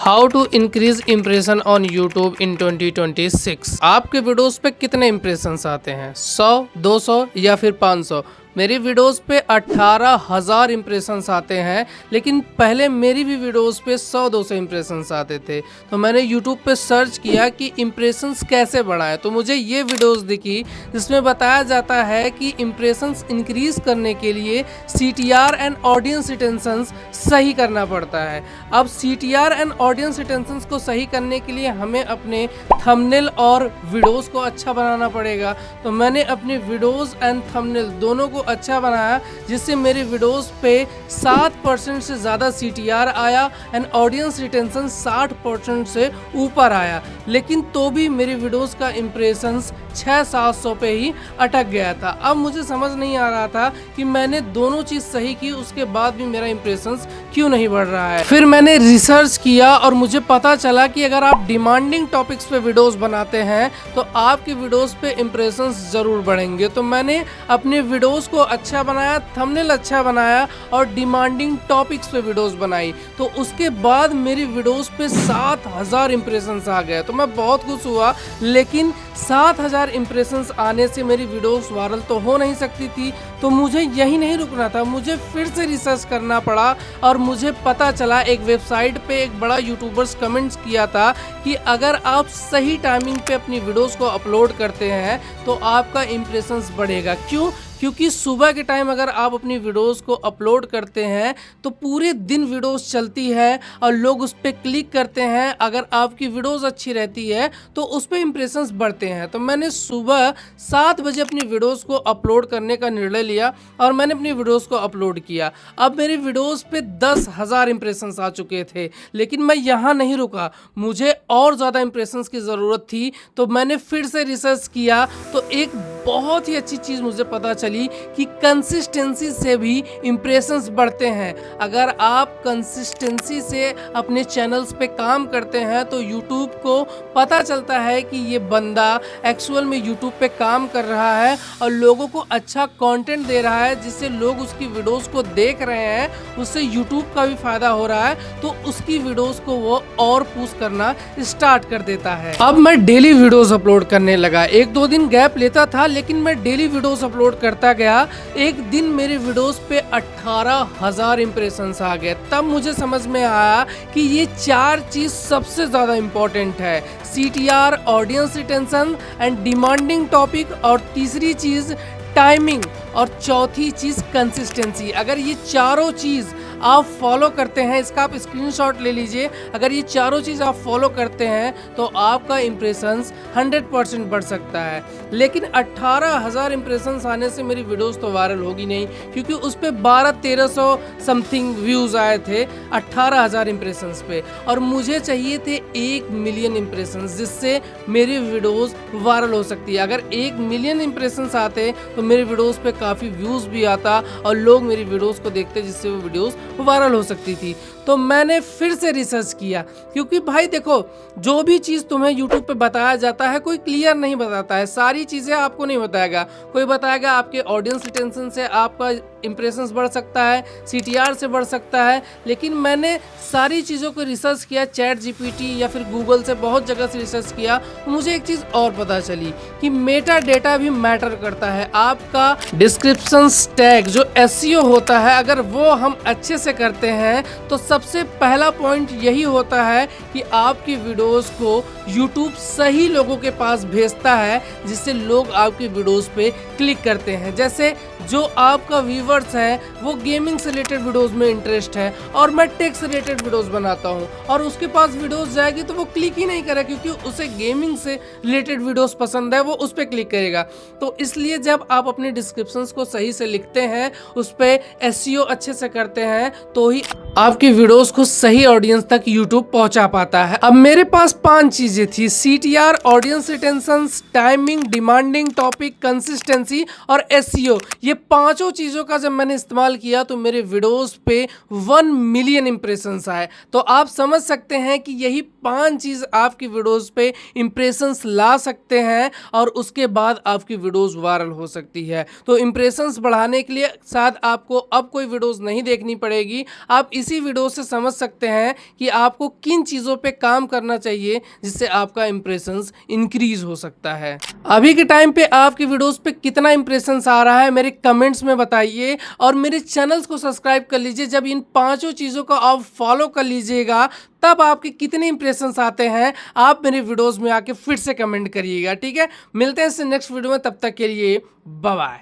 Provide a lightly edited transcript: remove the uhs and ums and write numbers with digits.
How to increase impression on YouTube in 2026। आपके videos पे कितने इम्प्रेशंस आते हैं? 100, 200 या फिर 500? मेरी वीडियोस पे 18,000 इम्प्रेशंस आते हैं, लेकिन पहले मेरी भी वीडियोस पे 100-200 इम्प्रेशंस आते थे। तो मैंने यूट्यूब पे सर्च किया कि इम्प्रेशंस कैसे बढ़ाएं, तो मुझे ये वीडियोस दिखी जिसमें बताया जाता है कि इम्प्रेशंस इंक्रीज करने के लिए CTR एंड ऑडियंस रिटेंशंस सही करना पड़ता है। अब CTR एंड ऑडियंस रिटेंशंस को सही करने के लिए हमें अपने थंबनेल और वीडियोस को अच्छा बनाना पड़ेगा। तो मैंने अपने वीडियोस एंड थंबनेल दोनों को अच्छा बनाया, जिससे मेरे वीडियोस पे 7% से ज़्यादा CTR आया एंड ऑडियंस रिटेंशन 60% से ऊपर आया। लेकिन तो भी मेरी वीडियोस का इम्प्रेशंस 600-700 पे ही अटक गया था। अब मुझे समझ नहीं आ रहा था कि मैंने दोनों चीज़ सही की, उसके बाद भी मेरा इम्प्रेशंस क्यों नहीं बढ़ रहा है। फिर मैंने रिसर्च किया और मुझे पता चला कि अगर आप डिमांडिंग टॉपिक्स पे वीडियोस बनाते हैं तो आपके वीडियोस पे इम्प्रेशंस ज़रूर बढ़ेंगे। तो मैंने अपने वीडियोस को अच्छा बनाया, थंबनेल अच्छा बनाया और डिमांडिंग टॉपिक्स पे वीडियोस बनाई। तो उसके बाद मेरी वीडियोस पे 7,000 इम्प्रेशंस आ गए। तो मैं बहुत खुश हुआ, लेकिन 7,000 इम्प्रेशंस आने से मेरी वीडियोस वायरल तो हो नहीं सकती थी। तो मुझे यही नहीं रुकना था, मुझे फिर से रिसर्च करना पड़ा और मुझे पता चला एक वेबसाइट पे एक बड़ा यूट्यूबर्स कमेंट्स किया था कि अगर आप सही टाइमिंग पे अपनी वीडियोस को अपलोड करते हैं तो आपका इम्प्रेशंस बढ़ेगा। क्यों? क्योंकि सुबह के टाइम अगर आप अपनी वीडियोस को अपलोड करते हैं तो पूरे दिन वीडियोस चलती है और लोग उस पर क्लिक करते हैं। अगर आपकी वीडियोस अच्छी रहती है तो उस पर इम्प्रेशंस बढ़ते हैं। तो मैंने सुबह 7 बजे अपनी वीडियोस को अपलोड करने का निर्णय लिया और मैंने अपनी वीडियोस को अपलोड किया। अब मेरी वीडियोस पे 10,000 इम्प्रेशंस आ चुके थे, लेकिन मैं यहाँ नहीं रुका, मुझे और ज़्यादा इम्प्रेशंस की ज़रूरत थी। तो मैंने फिर से रिसर्च किया तो एक बहुत ही अच्छी चीज़ मुझे पता चली कि कंसिस्टेंसी से भी इम्प्रेशंस बढ़ते हैं। अगर आप कंसिस्टेंसी से अपने चैनल्स पे काम करते हैं तो यूट्यूब को पता चलता है कि ये बंदा एक्चुअल में यूट्यूब पे काम कर रहा है और लोगों को अच्छा कंटेंट दे रहा है, जिससे लोग उसकी वीडियोस को देख रहे हैं, उससे यूट्यूब का भी फायदा हो रहा है, तो उसकी वीडियोस को वो और पुश करना स्टार्ट कर देता है। अब मैं डेली वीडियोस अपलोड करने लगा। 1-2 दिन गैप लेता था, लेकिन मैं डेली वीडियोस अपलोड करता गया। एक दिन मेरे वीडियोस पे 18,000 इम्प्रेशंस आ गए। तब मुझे समझ में आया कि ये 4 चीज सबसे ज्यादा इंपॉर्टेंट है: CTR, audience retention and demanding topic, और तीसरी चीज टाइमिंग, और चौथी चीज कंसिस्टेंसी। अगर ये चारों चीज आप फॉलो करते हैं, इसका आप स्क्रीनशॉट ले लीजिए, अगर ये चारों चीज़ आप फॉलो करते हैं तो आपका इम्प्रेशंस 100% बढ़ सकता है। लेकिन 18,000 इम्प्रेशंस आने से मेरी वीडियोस तो वायरल होगी नहीं, क्योंकि उस पर 1200-1300 समथिंग व्यूज़ आए थे 18,000 इम्प्रेशंस पे, और मुझे चाहिए थे 1 मिलियन इम्प्रेशंस, जिससे मेरी वीडियोस वायरल हो सकती है। अगर 1 मिलियन इम्प्रेशंस आते तो मेरी वीडियोस पे काफ़ी व्यूज़ भी आता और लोग मेरी वीडियोस को देखते, जिससे वो वीडियोस वायरल हो सकती थी। तो मैंने फिर से रिसर्च किया, क्योंकि भाई देखो, जो भी चीज़ तुम्हें यूट्यूब पे बताया जाता है कोई क्लियर नहीं बताता है, सारी चीज़ें आपको नहीं बताएगा। कोई बताएगा आपके ऑडियंस रिटेंशन से आपका इम्प्रेशंस बढ़ सकता है, CTR से बढ़ सकता है, लेकिन मैंने सारी चीज़ों को रिसर्च किया, ChatGPT या फिर गूगल से बहुत जगह से रिसर्च किया। मुझे एक चीज़ और पता चली कि मेटा डेटा भी मैटर करता है। आपका डिस्क्रिप्शन टैग जो SEO होता है, अगर वो हम अच्छे से करते हैं तो सबसे पहला पॉइंट यही होता है कि आपकी वीडियोस को यूट्यूब सही लोगों के पास भेजता है, जिससे लोग आपकी वीडियोस पे क्लिक करते हैं। जैसे जो आपका व्यूवर्स है वो गेमिंग से रिलेटेड वीडियोस में इंटरेस्ट है और मैं टेक से रिलेटेड वीडियोस बनाता हूं, और उसके पास वीडियोस जाएगी तो वो क्लिक ही नहीं करेगा, क्योंकि उसे गेमिंग से रिलेटेड वीडियोस पसंद है, वो उस पर क्लिक करेगा। तो इसलिए जब आप अपने डिस्क्रिप्शंस को सही से लिखते हैं, उस पर SEO अच्छे से करते हैं, तो ही आपकी वीडियोस को सही ऑडियंस तक यूट्यूब पहुंचा पाता है। अब मेरे पास 5 चीजें थी: CTR, audience retention, timing, demanding topic, consistency और SEO। ये पांचों चीजों का जब मैंने इस्तेमाल किया तो मेरे वीडियोस पे 1 मिलियन इंप्रेशंस आए। तो आप समझ सकते हैं कि यही 5 चीज आपकी वीडियोस पे इंप्रेशंस ला सकते हैं और उसके बाद आपकी वीडियोस वायरल हो सकती है। तो इंप्रेशंस बढ़ाने के लिए शायद आपको अब कोई वीडियोस नहीं देखनी पड़ेगी, पड़ेगी। आप इसी वीडियो से समझ सकते हैं कि आपको किन चीज़ों पे काम करना चाहिए जिससे आपका इंप्रेशंस इंक्रीज हो सकता है। अभी के टाइम पे आपकी वीडियोस पे कितना इंप्रेशंस आ रहा है मेरे कमेंट्स में बताइए और मेरे चैनल्स को सब्सक्राइब कर लीजिए। जब इन पांचों चीज़ों को आप फॉलो कर लीजिएगा तब आपके कितने इंप्रेशंस आते हैं आप मेरे वीडियोस में आके फिर से कमेंट करिएगा। ठीक है, मिलते हैं इससे नेक्स्ट वीडियो में, तब तक के लिए बाय बाय।